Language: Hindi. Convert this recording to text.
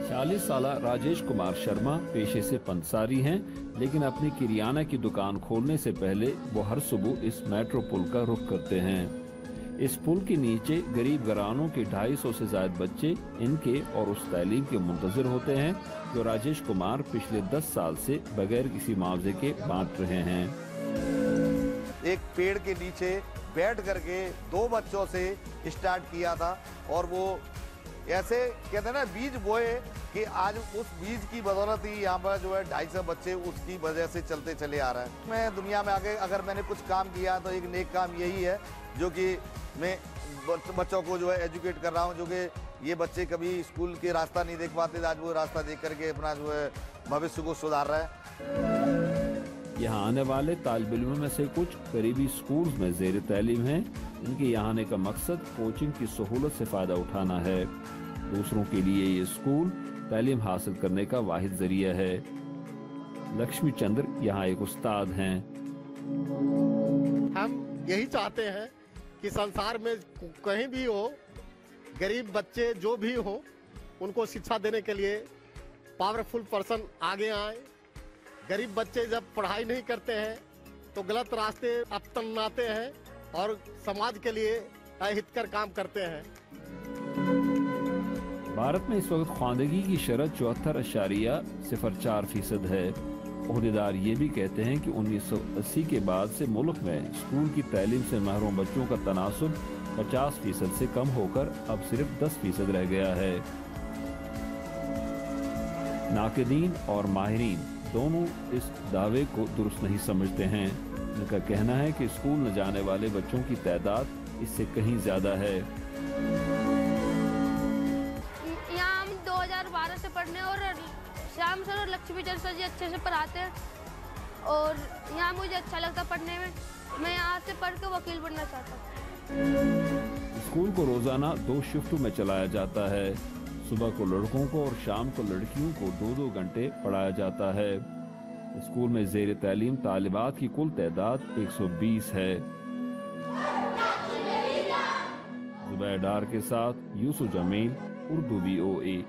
40 साल राजेश कुमार शर्मा पेशे से पंसारी हैं, लेकिन अपनी किरियाना की दुकान खोलने से पहले वो हर सुबह इस मेट्रो पुल का रुख करते हैं। इस पुल के नीचे गरीब घरानों के 250 से ज्यादा बच्चे इनके और उस तालीम के मुंतजिर होते हैं जो राजेश कुमार पिछले 10 साल से बगैर किसी मुआवजे के बांट रहे हैं। एक पेड़ के नीचे बैठ करके 2 बच्चों से स्टार्ट किया था और वो ऐसे कहते हैं ना बीज बोए कि आज उस बीज की बदौलत ही यहाँ पर जो है 250 बच्चे उसकी वजह से चलते चले आ रहे हैं। मैं दुनिया में आगे अगर मैंने कुछ काम किया तो एक नेक काम यही है जो कि मैं बच्चों को जो है एजुकेट कर रहा हूँ, जो कि ये बच्चे कभी स्कूल के रास्ता नहीं देख पाते, आज वो रास्ता देख करके अपना जो है भविष्य को सुधार रहा है। यहाँ आने वाले तालिब इल्मों में से कुछ करीबी स्कूल्स में ज़ेर तालीम हैं। इनके यहाँ आने का मकसद कोचिंग की सहूलत से फ़ायदा उठाना है। दूसरों के लिए ये स्कूल तालीम हासिल करने का वाहिद जरिया है। लक्ष्मी चंद्र यहाँ एक उस्ताद हैं। हम यही चाहते हैं कि संसार में कहीं भी हो, गरीब बच्चे जो भी हो, उनको शिक्षा देने के लिए पावरफुल पर्सन आगे आए। गरीब बच्चे जब पढ़ाई नहीं करते हैं तो गलत रास्ते अपनाते हैं और समाज के लिए अहितकर काम करते हैं। भारत में इस वक्त ख्वानदगी की शरत 74.04% है। ओहदेदार ये भी कहते हैं कि 1980 के बाद से मुल्क में स्कूल की तालीम से महरूम बच्चों का तनासुब 50% से कम होकर अब सिर्फ 10% रह गया है। नाक़दीन और माहिरीन दोनों इस दावे को दुरुस्त नहीं समझते हैं। उनका कहना है कि स्कूल न जाने वाले बच्चों की तादाद इससे कहीं ज्यादा है। यहाँ हम 2012 से पढ़ने और श्याम सर और लक्ष्मी चंद्र सर जी अच्छे से पढ़ाते हैं और यहाँ मुझे अच्छा लगता पढ़ने में। मैं यहाँ से पढ़ के वकील बनना चाहता हूँ। स्कूल को रोजाना 2 शिफ्टों में चलाया जाता है। सुबह को लड़कों को और शाम को लड़कियों को 2-2 घंटे पढ़ाया जाता है। स्कूल में ज़ेर तालीम तालिबात की कुल तादाद 120 है। जुबैर डार के साथ यूसुफ जमील, उर्दू VOA।